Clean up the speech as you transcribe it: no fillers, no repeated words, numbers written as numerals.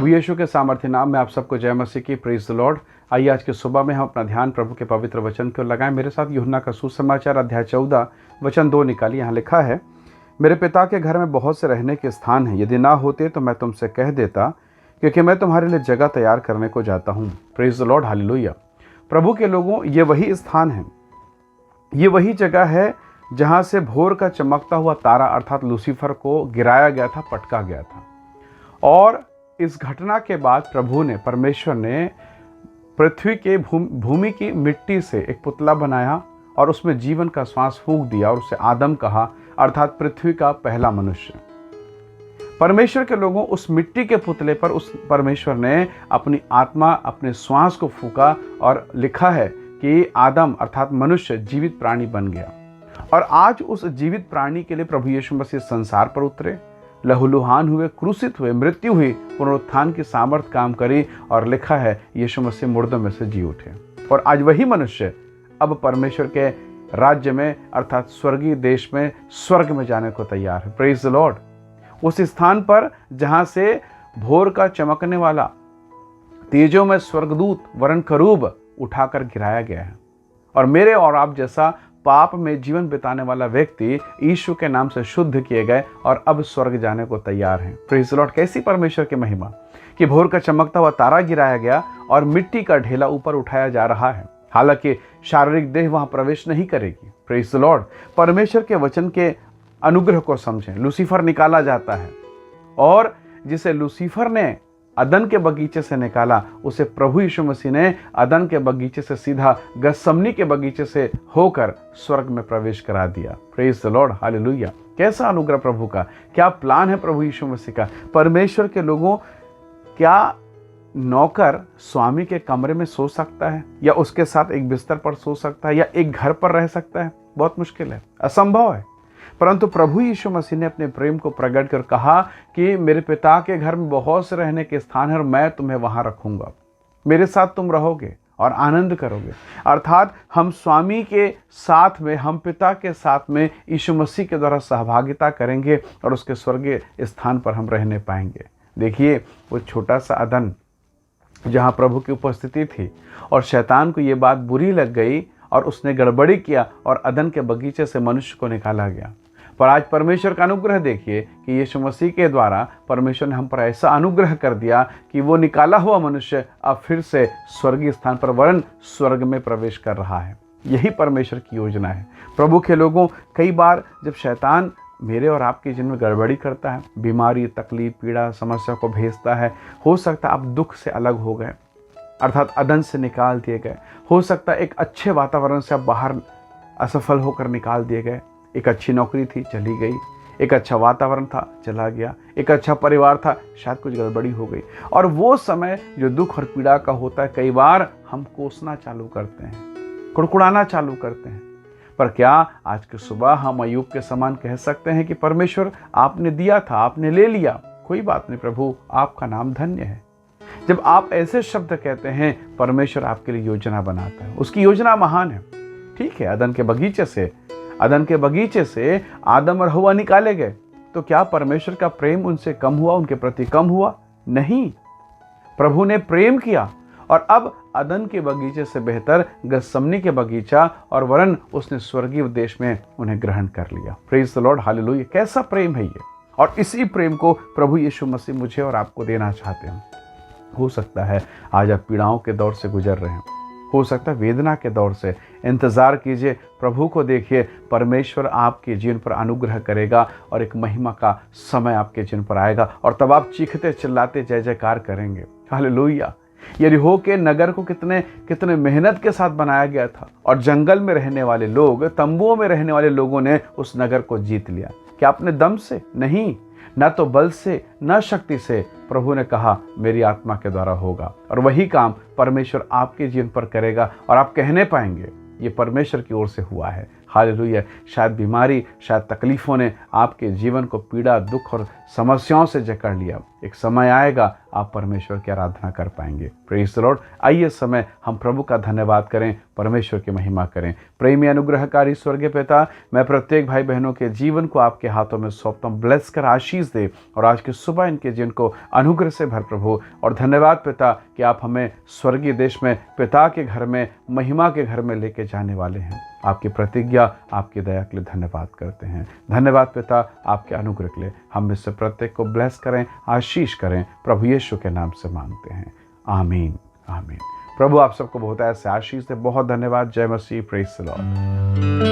प्रभु यीशु के सामर्थ्य नाम में आप सबको जय मसीह की। Praise the Lord. आइए आज की सुबह में हम अपना ध्यान प्रभु के पवित्र वचन की ओर लगाएं। मेरे साथ यूहन्ना का सुसमाचार अध्याय 14 वचन 2 निकालिए। यहाँ लिखा है, मेरे पिता के घर में बहुत से रहने के स्थान हैं, यदि ना होते तो मैं तुमसे कह देता, क्योंकि मैं तुम्हारे लिए जगह तैयार करने को जाता हूँ। Praise the Lord, hallelujah. प्रभु के लोगों, ये वही स्थान है, ये वही जगह है जहाँ से भोर का चमकता हुआ तारा अर्थात लूसीफर को गिराया गया था, पटका गया था। और इस घटना के बाद परमेश्वर ने पृथ्वी के भूमि की मिट्टी से एक पुतला बनाया और उसमें जीवन का श्वास फूंक दिया और उसे आदम कहा, अर्थात पृथ्वी का पहला मनुष्य। परमेश्वर के लोगों, उस मिट्टी के पुतले पर उस परमेश्वर ने अपनी आत्मा, अपने श्वास को फूंका और लिखा है कि आदम अर्थात मनुष्य जीवित प्राणी बन गया। और आज उस जीवित प्राणी के लिए प्रभु यीशु मसीह संसार पर उतरे, लहूलुहान हुए, क्रूसित हुए, मृत्यु हुई, पुनरुत्थान की सामर्थ काम करी और लिखा है यीशु मसीह मुर्दों में से जी उठे। और आज वही मनुष्य अब परमेश्वर के राज्य में अर्थात स्वर्गीय देश में, स्वर्ग में जाने को तैयार है। Praise the Lord. उस स्थान पर जहां से भोर का चमकने वाला तेजों में स्वर्गदूत वरन करूब उठाकर गिराया गया है। और मेरे और आप जैसा पाप में जीवन बिताने वाला व्यक्ति यीशु के नाम से शुद्ध किए गए और अब स्वर्ग जाने को तैयार हैं। Praise the Lord. कैसी परमेश्वर की महिमा कि भोर का चमकता हुआ तारा गिराया गया और मिट्टी का ढेला ऊपर उठाया जा रहा है। हालांकि शारीरिक देह वहां प्रवेश नहीं करेगी। Praise the Lord. परमेश्वर के वचन के अनुग्रह को समझें। लूसीफर निकाला जाता है और जिसे लूसीफर ने अदन के बगीचे से निकाला, उसे प्रभु यीशु मसीह ने अदन के बगीचे से सीधा गतसमनी के बगीचे से होकर स्वर्ग में प्रवेश करा दिया। Praise the Lord, hallelujah. कैसा अनुग्रह प्रभु का, क्या प्लान है प्रभु यीशु मसीह का। परमेश्वर के लोगों, क्या नौकर स्वामी के कमरे में सो सकता है या उसके साथ एक बिस्तर पर सो सकता है या एक घर पर रह सकता है? बहुत मुश्किल है, असंभव है। परंतु प्रभु यीशु मसीह ने अपने प्रेम को प्रकट कर कहा कि मेरे पिता के घर में बहुत से रहने के स्थान है और मैं तुम्हें वहां रखूंगा। मेरे साथ तुम रहोगे और आनंद करोगे। अर्थात हम स्वामी के साथ में, हम पिता के साथ में यीशु मसीह के द्वारा सहभागिता करेंगे और उसके स्वर्गीय स्थान पर हम रहने पाएंगे। देखिए, वो छोटा सा अदन जहाँ प्रभु की उपस्थिति थी और शैतान को ये बात बुरी लग गई और उसने गड़बड़ी किया और अदन के बगीचे से मनुष्य को निकाला गया। पर आज परमेश्वर का अनुग्रह देखिए कि यीशु मसीह के द्वारा परमेश्वर ने हम पर ऐसा अनुग्रह कर दिया कि वो निकाला हुआ मनुष्य अब फिर से स्वर्गीय स्थान पर वरन स्वर्ग में प्रवेश कर रहा है। यही परमेश्वर की योजना है। प्रभु के लोगों, कई बार जब शैतान मेरे और आपके जीवन में गड़बड़ी करता है, बीमारी, तकलीफ, पीड़ा, समस्या को भेजता है, हो सकता है आप दुख से अलग हो गए अर्थात अदन से निकाल दिए गए। हो सकता है एक अच्छे वातावरण से आप बाहर असफल होकर निकाल दिए गए। एक अच्छी नौकरी थी, चली गई। एक अच्छा वातावरण था, चला गया। एक अच्छा परिवार था, शायद कुछ गड़बड़ी हो गई। और वो समय जो दुख और पीड़ा का होता है, कई बार हम कोसना चालू करते हैं, कुड़कुड़ाना चालू करते हैं। पर क्या आज की सुबह हम अय्यूब के समान कह सकते हैं कि परमेश्वर आपने दिया था, आपने ले लिया, कोई बात नहीं प्रभु, आपका नाम धन्य है। जब आप ऐसे शब्द कहते हैं, परमेश्वर आपके लिए योजना बनाता है, उसकी योजना महान है। ठीक है, अदन के बगीचे से आदम और हव्वा निकाले गए, तो क्या परमेश्वर का प्रेम उनसे कम हुआ, उनके प्रति कम हुआ? नहीं, प्रभु ने प्रेम किया और अब अदन के बगीचे से बेहतर गतसमनी के बगीचा और वरन उसने स्वर्गीय देश में उन्हें ग्रहण कर लिया। Praise the Lord, hallelujah. कैसा प्रेम है ये। और इसी प्रेम को प्रभु यीशु मसीह मुझे और आपको देना चाहते हैं। हो सकता है आज आप पीड़ाओं के दौर से गुजर रहे हैं, हो सकता है वेदना के दौर से। इंतज़ार कीजिए, प्रभु को देखिए, परमेश्वर आपके जीवन पर अनुग्रह करेगा और एक महिमा का समय आपके जीवन पर आएगा और तब आप चीखते चिल्लाते जय जयकार करेंगे। हालेलुया। यरीहो के नगर को कितने मेहनत के साथ बनाया गया था और जंगल में रहने वाले लोग, तंबुओं में रहने वाले लोगों ने उस नगर को जीत लिया। क्या अपने दम से? नहीं, न तो बल से, न शक्ति से। प्रभु ने कहा मेरी आत्मा के द्वारा होगा और वही काम परमेश्वर आपके जीवन पर करेगा और आप कहने पाएंगे ये परमेश्वर की ओर से हुआ है। हालेलुया। शायद बीमारी, शायद तकलीफों ने आपके जीवन को पीड़ा, दुख और समस्याओं से जकड़ लिया, एक समय आएगा आप परमेश्वर की आराधना कर पाएंगे। Praise the Lord. आइए समय हम प्रभु का धन्यवाद करें, परमेश्वर की महिमा करें। प्रेमी अनुग्रहकारी स्वर्गीय पिता, मैं प्रत्येक भाई बहनों के जीवन को आपके हाथों में सौंपता हूँ। ब्लेस कर, आशीष दे और आज की सुबह इनके जीवन को अनुग्रह से भर प्रभु। और धन्यवाद पिता कि आप हमें स्वर्गीय देश में, पिता के घर में, महिमा के घर में लेके जाने वाले हैं। आपकी प्रतिज्ञा, आपकी दया के लिए धन्यवाद करते हैं। धन्यवाद पिता आपके अनुग्रह के लिए। हम इससे प्रत्येक को ब्लेस करें, आशीष करें, प्रभु यीशु के नाम से मांगते हैं, आमीन आमीन। प्रभु आप सबको बहुत ऐसे आशीष दे। बहुत धन्यवाद। जय मसीह। Praise the Lord.